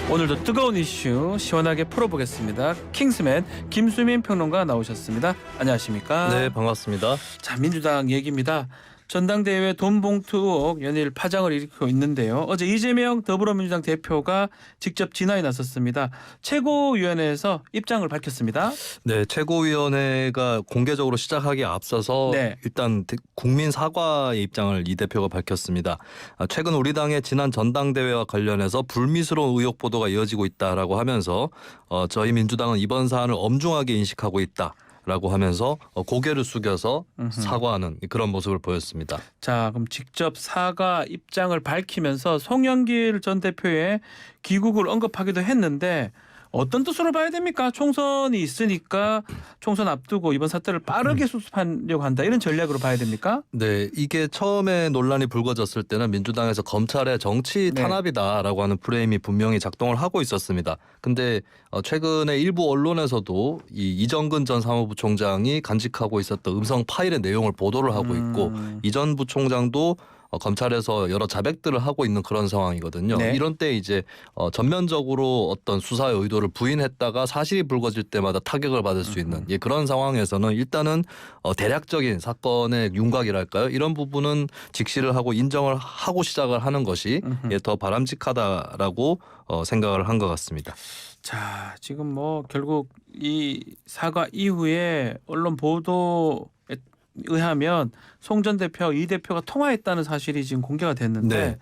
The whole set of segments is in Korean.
오늘도 뜨거운 이슈 시원하게 풀어보겠습니다. 킹스맨 김수민 평론가 나오셨습니다. 안녕하십니까? 네, 반갑습니다. 자, 민주당 얘기입니다. 전당대회 돈봉투 의혹 연일 파장을 일으키고 있는데요. 어제 이재명 더불어민주당 대표가 직접 진화에 나섰습니다. 최고위원회에서 입장을 밝혔습니다. 네, 최고위원회가 공개적으로 시작하기에 앞서서 네. 일단 국민 사과의 입장을 이 대표가 밝혔습니다. 최근 우리 당의 지난 전당대회와 관련해서 불미스러운 의혹 보도가 이어지고 있다라고 하면서 저희 민주당은 이번 사안을 엄중하게 인식하고 있다. 라고 하면서 고개를 숙여서 사과하는 그런 모습을 보였습니다. 자, 그럼 직접 사과 입장을 밝히면서 송영길 전 대표의 귀국을 언급하기도 했는데 어떤 뜻으로 봐야 됩니까? 총선이 있으니까 총선 앞두고 이번 사태를 빠르게 수습하려고 한다. 이런 전략으로 봐야 됩니까? 네, 이게 처음에 논란이 불거졌을 때는 민주당에서 검찰의 정치 탄압이다라고 하는 프레임이 분명히 작동을 하고 있었습니다. 근데 최근에 일부 언론에서도 이 이정근 전 사무부총장이 간직하고 있었던 음성 파일의 내용을 보도를 하고 있고 이 전 부총장도 검찰에서 여러 자백들을 하고 있는 그런 상황이거든요. 네. 이런 때 이제 전면적으로 어떤 수사의 의도를 부인했다가 사실이 불거질 때마다 타격을 받을 수 있는 그런 상황에서는 일단은 대략적인 사건의 윤곽이랄까요? 이런 부분은 직시를 하고 인정을 하고 시작을 하는 것이 더 바람직하다라고 생각을 한 것 같습니다. 자, 지금 뭐 결국 이 사과 이후에 언론 보도에 의하면 송 전 대표와 이 대표가 통화했다는 사실이 지금 공개가 됐는데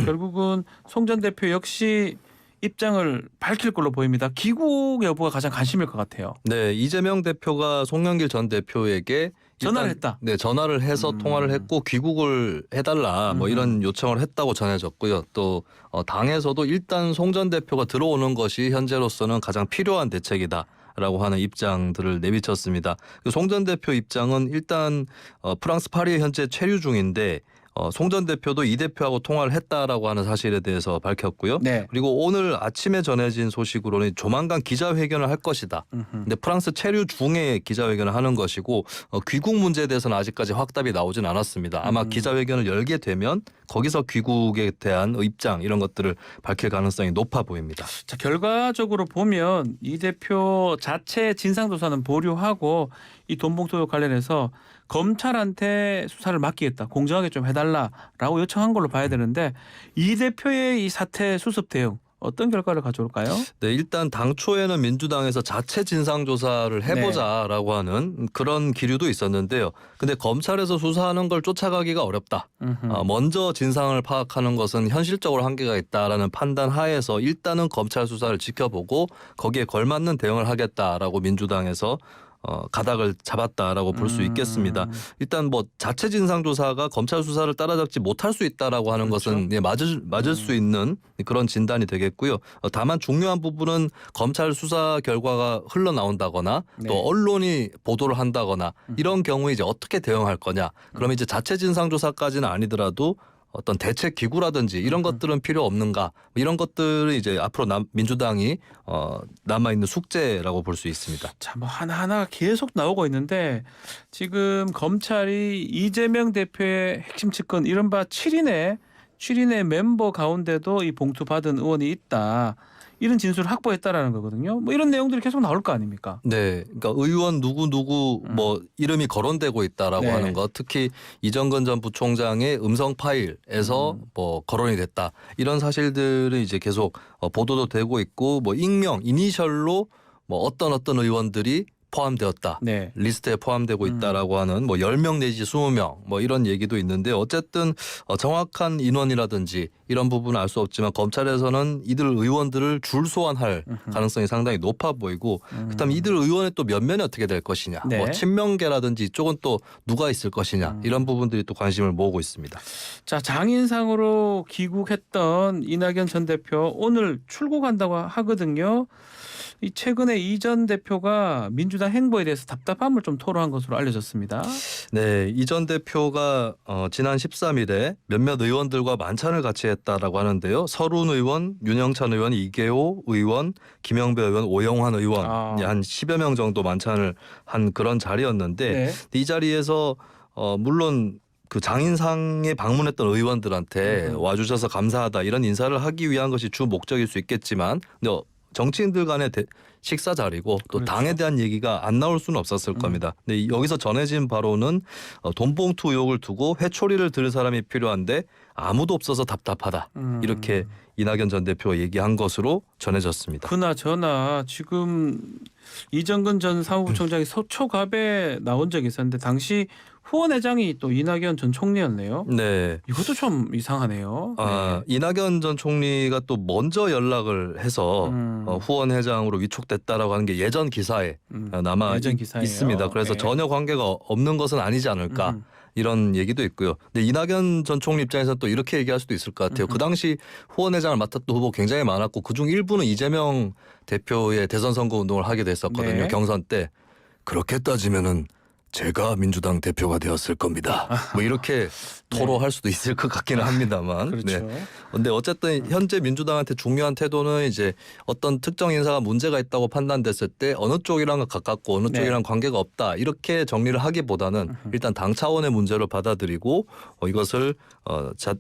결국은 송 전 대표 역시 입장을 밝힐 걸로 보입니다. 귀국 여부가 가장 관심일 것 같아요. 네, 이재명 대표가 송영길 전 대표에게 전화를 했다. 네, 전화를 해서 통화를 했고 귀국을 해달라 뭐 이런 요청을 했다고 전해졌고요. 또 당에서도 일단 송 전 대표가 들어오는 것이 현재로서는 가장 필요한 대책이다. 라고 하는 입장들을 내비쳤습니다. 송 전 대표 입장은 일단 프랑스 파리에 현재 체류 중인데 송 전 대표도 이 대표하고 통화를 했다라고 하는 사실에 대해서 밝혔고요. 네. 그리고 오늘 아침에 전해진 소식으로는 조만간 기자회견을 할 것이다. 근데 프랑스 체류 중에 기자회견을 하는 것이고 귀국 문제에 대해서는 아직까지 확답이 나오진 않았습니다. 아마 기자회견을 열게 되면 거기서 귀국에 대한 입장 이런 것들을 밝힐 가능성이 높아 보입니다. 자, 결과적으로 보면 이 대표 자체 진상조사는 보류하고 이 돈봉투 관련해서 검찰한테 수사를 맡기겠다. 공정하게 좀 해달라라고 요청한 걸로 봐야 되는데 이 대표의 이 사태 수습 대응 어떤 결과를 가져올까요? 네, 일단 당초에는 민주당에서 자체 진상조사를 해보자라고 하는 그런 기류도 있었는데요. 근데 검찰에서 수사하는 걸 쫓아가기가 어렵다. 먼저 진상을 파악하는 것은 현실적으로 한계가 있다라는 판단 하에서 일단은 검찰 수사를 지켜보고 거기에 걸맞는 대응을 하겠다라고 민주당에서 가닥을 잡았다라고 볼 수 있겠습니다. 일단 뭐 자체 진상조사가 검찰 수사를 따라잡지 못할 수 있다라고 하는 것은 맞을 수 있는 그런 진단이 되겠고요. 다만 중요한 부분은 검찰 수사 결과가 흘러나온다거나 또 언론이 보도를 한다거나 이런 경우에 이제 어떻게 대응할 거냐. 그러면 이제 자체 진상조사까지는 아니더라도 어떤 대책 기구라든지 이런 것들은 필요 없는가 이런 것들은 이제 앞으로 민주당이 남아 있는 숙제라고 볼 수 있습니다. 자, 뭐 하나하나 계속 나오고 있는데 지금 검찰이 이재명 대표의 핵심 측근 이른바 7인의 멤버 가운데도 이 봉투 받은 의원이 있다. 이런 진술을 확보했다라는 거거든요. 뭐 이런 내용들이 계속 나올 거 아닙니까? 네, 그러니까 의원 누구 뭐 이름이 거론되고 있다라고 하는 것, 특히 이정근 전 부총장의 음성 파일에서 뭐 거론이 됐다 이런 사실들은 이제 계속 보도도 되고 있고 뭐 익명, 이니셜로 뭐 어떤 의원들이 포함되었다. 네. 리스트에 포함되고 있다라고 하는 뭐 10명 내지 20명 뭐 이런 얘기도 있는데 어쨌든 정확한 인원이라든지 이런 부분은 알 수 없지만 검찰에서는 이들 의원들을 줄 소환할 가능성이 상당히 높아 보이고 그다음에 이들 의원의 또 면면이 어떻게 될 것이냐. 네. 뭐 친명계라든지 이쪽은 또 누가 있을 것이냐. 이런 부분들이 또 관심을 모으고 있습니다. 자, 장인상으로 귀국했던 이낙연 전 대표 오늘 출국한다고 하거든요. 이 최근에 이 전 대표가 민주당 행보에 대해서 답답함을 좀 토로한 것으로 알려졌습니다. 네, 이 전 대표가 지난 13일에 몇몇 의원들과 만찬을 같이 했다라고 하는데요. 서른 의원, 윤영찬 의원, 이계호 의원, 김영배 의원, 오영환 의원 한 10여 명 정도 만찬을 한 그런 자리였는데 이 자리에서 물론 그 장인상에 방문했던 의원들한테 와주셔서 감사하다 이런 인사를 하기 위한 것이 주 목적일 수 있겠지만 근데 정치인들 간의 식사 자리고 또 그렇죠. 당에 대한 얘기가 안 나올 수는 없었을 겁니다. 근데 여기서 전해진 바로는 돈봉투 의혹을 두고 회초리를 들 사람이 필요한데 아무도 없어서 답답하다. 이렇게 이낙연 전 대표가 얘기한 것으로 전해졌습니다. 그나저나 지금 이정근 전 사무부총장이 서초갑에 나온 적이 있었는데 당시 후원회장이 또 이낙연 전 총리였네요. 네. 이것도 좀 이상하네요. 이낙연 전 총리가 또 먼저 연락을 해서 음. 후원회장으로 위촉됐다라고 하는 게 예전 기사에 남아 예전 기사예요. 있습니다. 그래서 네. 전혀 관계가 없는 것은 아니지 않을까 이런 얘기도 있고요. 근데 이낙연 전 총리 입장에서 또 이렇게 얘기할 수도 있을 것 같아요. 그 당시 후원회장을 맡았던 후보 굉장히 많았고 그중 일부는 이재명 대표의 대선 선거 운동을 하게 됐었거든요. 네. 경선 때. 그렇게 따지면은 제가 민주당 대표가 되었을 겁니다. 뭐 이렇게 토로할 수도 있을 것 같기는 합니다만. 그렇죠. 근데 어쨌든 현재 민주당한테 중요한 태도는 이제 어떤 특정 인사가 문제가 있다고 판단됐을 때 어느 쪽이랑 가깝고 어느 네. 쪽이랑 관계가 없다 이렇게 정리를 하기보다는 일단 당 차원의 문제로 받아들이고 이것을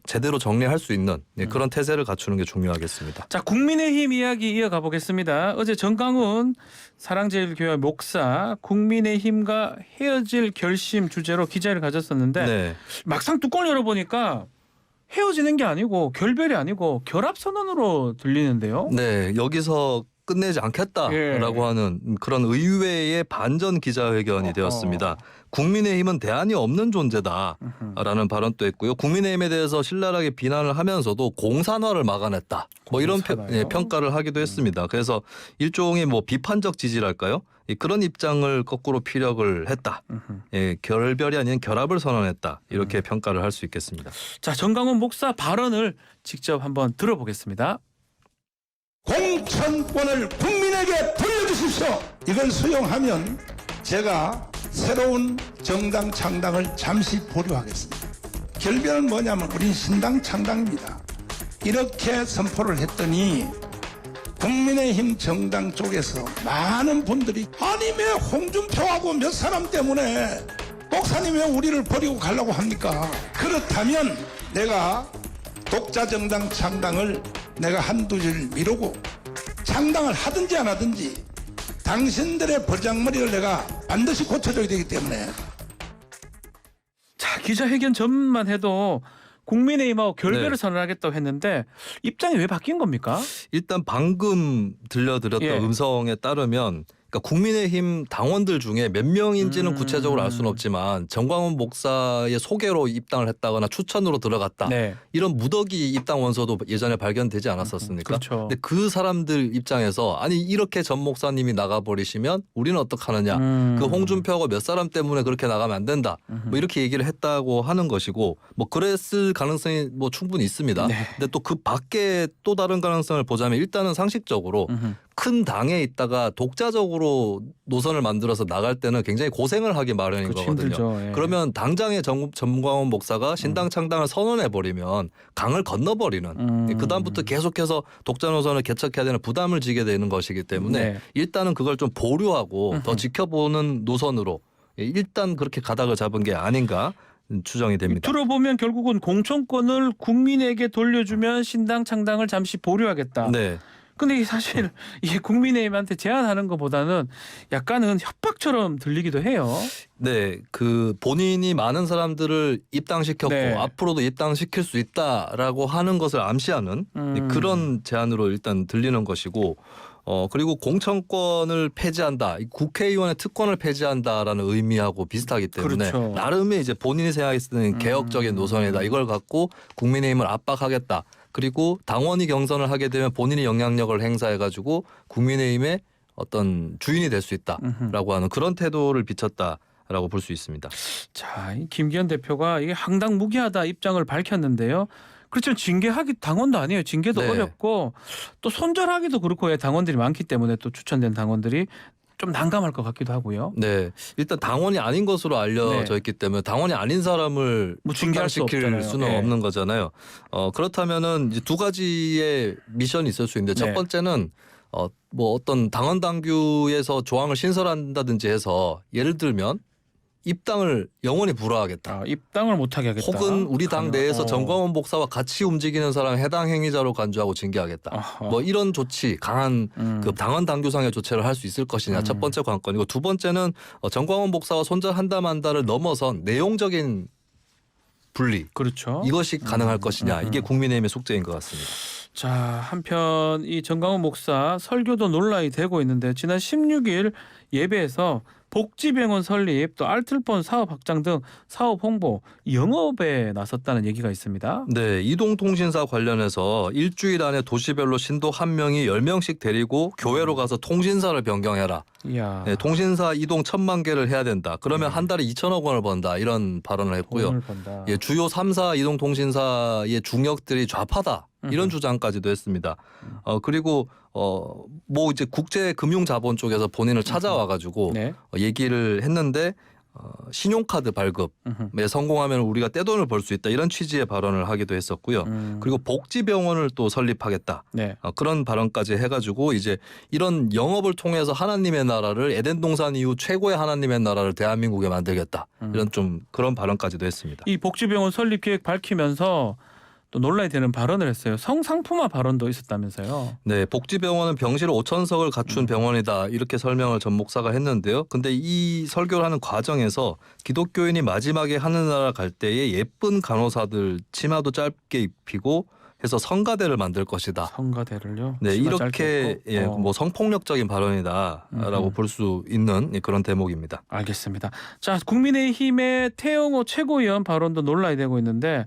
제대로 정리할 수 있는 그런 태세를 갖추는 게 중요하겠습니다. 자, 국민의힘 이야기 이어가 보겠습니다. 어제 정강훈 사랑제일교회 목사 국민의힘과 헤어질 결심 주제로 기자회를 가졌었는데 네. 막상 뚜껑을 열어보니까 헤어지는 게 아니고 결별이 아니고 결합선언으로 들리는데요. 네, 여기서 끝내지 않겠다라고 하는 그런 의외의 반전 기자회견이 되었습니다. 국민의힘은 대안이 없는 존재다라는 발언도 했고요. 국민의힘에 대해서 신랄하게 비난을 하면서도 공산화를 막아냈다. 뭐 이런 평가를 하기도 했습니다. 그래서 일종의 뭐 비판적 지지랄까요? 그런 입장을 거꾸로 피력을 했다. 결별이 아닌 결합을 선언했다. 이렇게 평가를 할 수 있겠습니다. 자, 정강훈 목사 발언을 직접 한번 들어보겠습니다. 공천권을 국민에게 돌려주십시오. 이걸 수용하면 제가 새로운 정당 창당을 잠시 보류하겠습니다. 결별은 뭐냐면 우린 신당 창당입니다. 이렇게 선포를 했더니 국민의힘 정당 쪽에서 많은 분들이 아니 왜 홍준표하고 몇 사람 때문에 목사님 왜 우리를 버리고 가려고 합니까? 그렇다면 내가 독자 정당 창당을 내가 한두 줄 미루고 창당을 하든지 안 하든지 당신들의 버장머리를 내가 반드시 고쳐줘야 되기 때문에. 자, 기자회견 전만 해도 국민의힘하고 결별을 네. 선언하겠다고 했는데 입장이 왜 바뀐 겁니까? 일단 방금 들려드렸던 음성에 따르면 그러니까 국민의힘 당원들 중에 몇 명인지는 구체적으로 알 수는 없지만 정광훈 목사의 소개로 입당을 했다거나 추천으로 들어갔다. 네. 이런 무더기 입당 원서도 예전에 발견되지 않았었습니까? 그렇죠. 근데 그 사람들 입장에서 아니 이렇게 전 목사님이 나가버리시면 우리는 어떡하느냐. 그 홍준표하고 몇 사람 때문에 그렇게 나가면 안 된다. 뭐 이렇게 얘기를 했다고 하는 것이고 뭐 그랬을 가능성이 뭐 충분히 있습니다. 네. 근데 또 그 밖에 또 다른 가능성을 보자면 일단은 상식적으로 큰 당에 있다가 독자적으로 노선을 만들어서 나갈 때는 굉장히 고생을 하기 마련인 그렇죠, 거거든요. 힘들죠. 예. 그러면 당장에 정광훈 목사가 신당 창당을 선언해버리면 강을 건너버리는 그다음부터 계속해서 독자 노선을 개척해야 되는 부담을 지게 되는 것이기 때문에 네. 일단은 그걸 좀 보류하고 더 지켜보는 노선으로 일단 그렇게 가닥을 잡은 게 아닌가 추정이 됩니다. 들어보면 결국은 공천권을 국민에게 돌려주면 신당 창당을 잠시 보류하겠다. 네. 근데 이게 사실 이게 국민의힘한테 제안하는 것보다는 약간은 협박처럼 들리기도 해요. 네, 그 본인이 많은 사람들을 입당시켰고 네. 앞으로도 입당시킬 수 있다라고 하는 것을 암시하는 그런 제안으로 일단 들리는 것이고, 그리고 공천권을 폐지한다, 국회의원의 특권을 폐지한다라는 의미하고 비슷하기 때문에 그렇죠. 나름의 이제 본인이 생각했을 때는 개혁적인 노선이다. 이걸 갖고 국민의힘을 압박하겠다. 그리고 당원이 경선을 하게 되면 본인이 영향력을 행사해가지고 국민의힘의 어떤 주인이 될 수 있다라고 하는 그런 태도를 비쳤다라고 볼 수 있습니다. 자, 이 김기현 대표가 이게 항당무계하다 입장을 밝혔는데요. 그렇지만 징계하기 당원도 아니에요. 징계도 네. 어렵고 또 손절하기도 그렇고 당원들이 많기 때문에 또 추천된 당원들이 좀 난감할 것 같기도 하고요. 네, 일단 당원이 아닌 것으로 알려져 네. 있기 때문에 당원이 아닌 사람을 뭐 징계할 수 시킬 없잖아요. 수는 네. 없는 거잖아요. 그렇다면은 이제 두 가지의 미션이 있을 수 있는데 네. 첫 번째는 뭐 어떤 당원 당규에서 조항을 신설한다든지 해서 예를 들면 입당을 영원히 불허하겠다. 입당을 못하게 하겠다. 혹은 우리 당 내에서 정광훈 목사와 같이 움직이는 사람 해당 행위자로 간주하고 징계하겠다. 어허. 뭐 이런 조치, 강한 그 당헌 당규상의 조치를 할 수 있을 것이냐. 첫 번째 관건이고 두 번째는 정광훈 목사와 손절한다 만다를 넘어선 내용적인 분리. 그렇죠. 이것이 가능할 것이냐. 이게 국민의힘의 숙제인 것 같습니다. 자, 한편 이 정광훈 목사 설교도 논란이 되고 있는데 지난 16일 예배에서 복지병원 설립 또 알뜰폰 사업 확장 등 사업 홍보 영업에 나섰다는 얘기가 있습니다. 네, 이동통신사 관련해서 일주일 안에 도시별로 신도 1명이 10명씩 데리고 교회로 가서 통신사를 변경해라. 이야. 네, 통신사 이동 1,000만 개를 해야 된다. 그러면 한 달에 2천억 원을 번다. 이런 발언을 했고요. 돈을 번다. 예, 주요 3사 이동통신사의 중역들이 좌파다. 이런 주장까지도 했습니다. 그리고 뭐 이제 국제금융자본 쪽에서 본인을 찾아와가지고 네. 얘기를 했는데 신용카드 발급에 성공하면 우리가 떼돈을 벌 수 있다 이런 취지의 발언을 하기도 했었고요. 그리고 복지병원을 또 설립하겠다. 네. 그런 발언까지 해가지고 이제 이런 영업을 통해서 하나님의 나라를 에덴 동산 이후 최고의 하나님의 나라를 대한민국에 만들겠다. 이런 좀 그런 발언까지도 했습니다. 이 복지병원 설립 계획 밝히면서 또 논란이 되는 발언을 했어요. 성상품화 발언도 있었다면서요. 네, 복지병원은 병실 5,000석을 갖춘 병원이다 이렇게 설명을 전 목사가 했는데요. 근데 이 설교를 하는 과정에서 기독교인이 마지막에 하늘나라 갈 때에 예쁜 간호사들 치마도 짧게 입히고 해서 성가대를 만들 것이다. 성가대를요. 네, 치마 이렇게 짧게 입고. 뭐 성폭력적인 발언이다라고 볼 수 있는 그런 대목입니다. 알겠습니다. 자, 국민의힘의 태영호 최고위원 발언도 논란이 되고 있는데,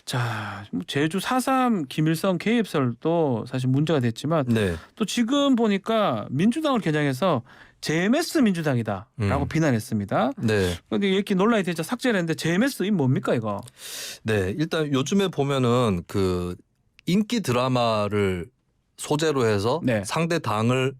자, 제주 4.3 김일성 개입설도 사실 문제가 됐지만 네, 또 지금 보니까 민주당을 겨냥해서 JMS 민주당이다라고 비난했습니다. 네, 그런데 이렇게 논란이 되자 삭제를 했는데 JMS 이 뭡니까 이거? 네. 일단 요즘에 보면은 그 인기 드라마를 소재로 해서 네. 상대 당을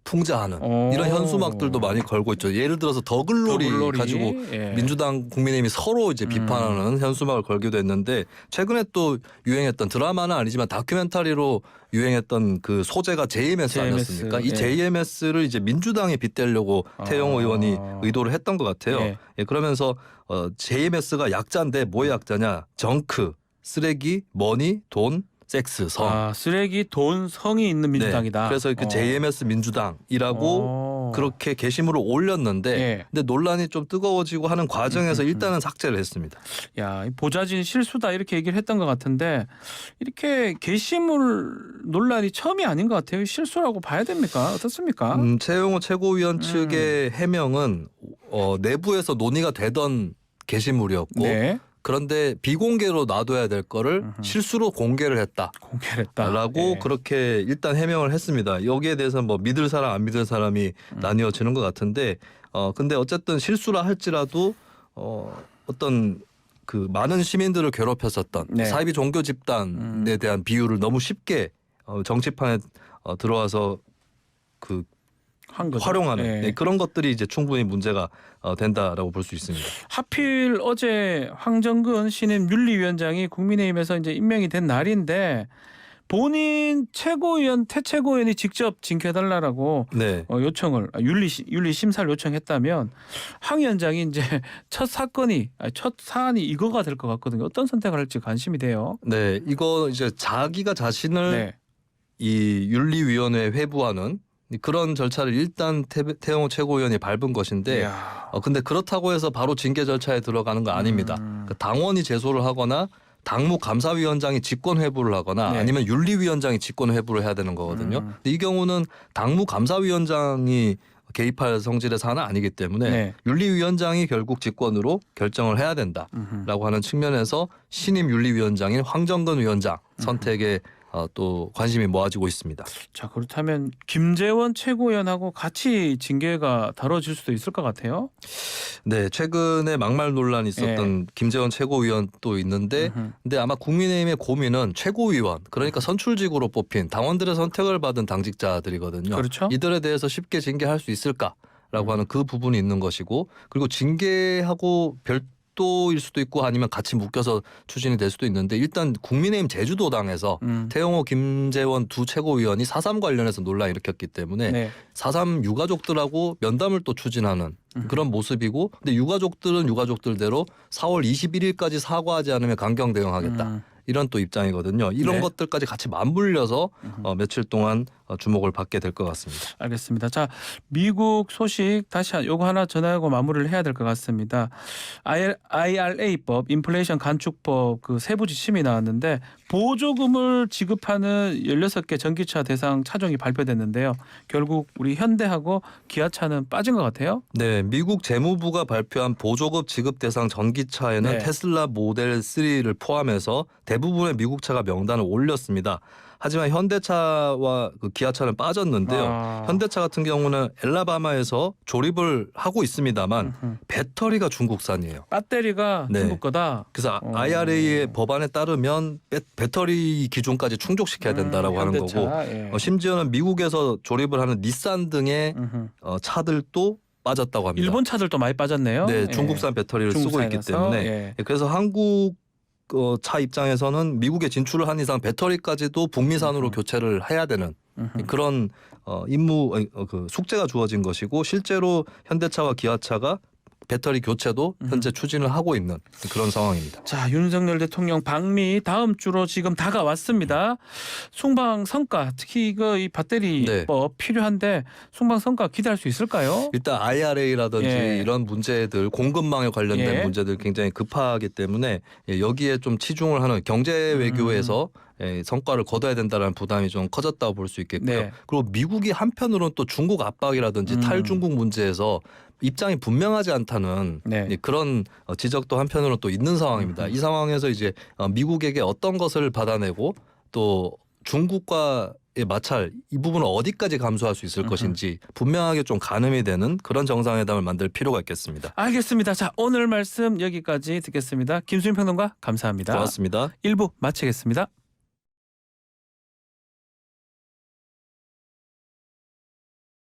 풍자하는 오. 이런 현수막들도 많이 걸고 있죠. 예를 들어서 더글로리 가지고 예. 민주당 국민의힘이 서로 이제 비판하는 현수막을 걸기도 했는데 최근에 또 유행했던 드라마는 아니지만 다큐멘터리로 유행했던 그 소재가 JMS 아니었습니까? 이 예. JMS를 이제 민주당에 빗대려고 태영호 의원이 의도를 했던 것 같아요. 예. 예, 그러면서 JMS가 약자인데 뭐의 약자냐? 정크, 쓰레기, 머니, 돈, 섹스, 성. 아, 쓰레기, 돈, 성이 있는 민주당이다. 네, 그래서 그 JMS 민주당이라고 그렇게 게시물을 올렸는데 예. 근데 논란이 좀 뜨거워지고 하는 과정에서 일단은 삭제를 했습니다. 야, 이 보좌진 실수다 이렇게 얘기를 했던 것 같은데 이렇게 게시물 논란이 처음이 아닌 것 같아요. 실수라고 봐야 됩니까? 어떻습니까? 최영호 최고위원 측의 해명은 내부에서 논의가 되던 게시물이었고 네, 그런데 비공개로 놔둬야 될 거를 실수로 공개를 했다. 공개를 했다. 라고 예. 그렇게 일단 해명을 했습니다. 여기에 대해서 뭐 믿을 사람 안 믿을 사람이 나뉘어지는 것 같은데 근데 어쨌든 실수라 할지라도 어떤 그 많은 시민들을 괴롭혔었던 네. 사이비 종교 집단에 대한 비유를 너무 쉽게 정치판에 들어와서 그 한 거죠. 활용하는 예. 네, 그런 것들이 이제 충분히 문제가 된다라고 볼 수 있습니다. 하필 어제 황정근 신임 윤리위원장이 국민의힘에서 이제 임명이 된 날인데 본인 최고위원 태최고위원이 직접 징계해달라고 네. 요청을 윤리 심사를 요청했다면 황 위원장이 이제 첫 사안이 이거가 될 것 같거든요. 어떤 선택을 할지 관심이 돼요. 네, 이거 이제 자기가 자신을 네. 이 윤리위원회에 회부하는 그런 절차를 일단 태영호 최고위원이 밟은 것인데 이야. 근데 그렇다고 해서 바로 징계 절차에 들어가는 거 아닙니다. 그 당원이 제소를 하거나 당무 감사위원장이 직권 회부를 하거나 네. 아니면 윤리위원장이 직권 회부를 해야 되는 거거든요. 근데 이 경우는 당무 감사위원장이 개입할 성질의 사안은 아니기 때문에 네. 윤리위원장이 결국 직권으로 결정을 해야 된다라고 하는 측면에서 신임 윤리위원장인 황정근 위원장 선택에 또 관심이 모아지고 있습니다. 자, 그렇다면 김재원 최고위원하고 같이 징계가 다뤄질 수도 있을 것 같아요. 네, 최근에 막말 논란이 있었던 김재원 최고위원 또 있는데 근데 아마 국민의힘의 고민은 최고위원 그러니까 선출직으로 뽑힌 당원들의 선택을 받은 당직자들이거든요. 그렇죠. 이들에 대해서 쉽게 징계할 수 있을까라고 하는 그 부분이 있는 것이고 그리고 징계하고 별도일 수도 있고 아니면 같이 묶여서 추진이 될 수도 있는데 일단 국민의힘 제주도당에서 태영호, 김재원 두 최고위원이 4.3 관련해서 논란을 일으켰기 때문에 네. 4.3 유가족들하고 면담을 또 추진하는 그런 모습이고 근데 유가족들은 유가족들대로 4월 21일까지 사과하지 않으면 강경 대응하겠다. 이런 또 입장이거든요. 이런 네. 것들까지 같이 맞물려서 며칠 동안 주목을 받게 될 것 같습니다. 알겠습니다. 자, 미국 소식 다시 요거 하나 전하고 마무리를 해야 될 것 같습니다. IRA법, 인플레이션 간축법 그 세부 지침이 나왔는데 보조금을 지급하는 16개 전기차 대상 차종이 발표됐는데요. 결국 우리 현대하고 기아차는 빠진 것 같아요. 네, 미국 재무부가 발표한 보조금 지급 대상 전기차에는 네. 테슬라 모델 3를 포함해서 대부분의 미국 차가 명단을 올렸습니다. 하지만 현대차와 그 기아차는 빠졌는데요. 아. 현대차 같은 경우는 엘라바마에서 조립을 하고 있습니다만 배터리가 중국산이에요. 배터리가 네. 중국 거다. 그래서 IRA의 법안에 따르면 배터리 기준까지 충족시켜야 된다라고 하는 현대차, 거고 예. 심지어는 미국에서 조립을 하는 닛산 등의 차들도 빠졌다고 합니다. 일본 차들도 많이 빠졌네요. 네, 예. 중국산 배터리를 쓰고 있기 중국산이라서, 때문에 예. 그래서 한국 차 입장에서는 미국에 진출을 한 이상 배터리까지도 북미산으로 교체를 해야 되는 그런 그 숙제가 주어진 것이고 실제로 현대차와 기아차가 배터리 교체도 현재 추진을 하고 있는 그런 상황입니다. 자, 윤석열 대통령 방미 다음 주로 지금 다가왔습니다. 순방 성과 특히 이 배터리법 필요한데 순방 성과 기대할 수 있을까요? 일단 IRA라든지 예. 이런 문제들 공급망에 관련된 예. 문제들 굉장히 급하기 때문에 여기에 좀 치중을 하는 경제 외교에서 성과를 거둬야 된다는 부담이 좀 커졌다고 볼 수 있겠고요. 네. 그리고 미국이 한편으로는 또 중국 압박이라든지 탈중국 문제에서 입장이 분명하지 않다는 네. 그런 지적도 한편으로는 또 있는 상황입니다. 이 상황에서 이제 미국에게 어떤 것을 받아내고 또 중국과의 마찰 이 부분을 어디까지 감수할 수 있을 것인지 분명하게 좀 가늠이 되는 그런 정상회담을 만들 필요가 있겠습니다. 알겠습니다. 자, 오늘 말씀 여기까지 듣겠습니다. 김수민 평론가 감사합니다. 고맙습니다. 1부 마치겠습니다.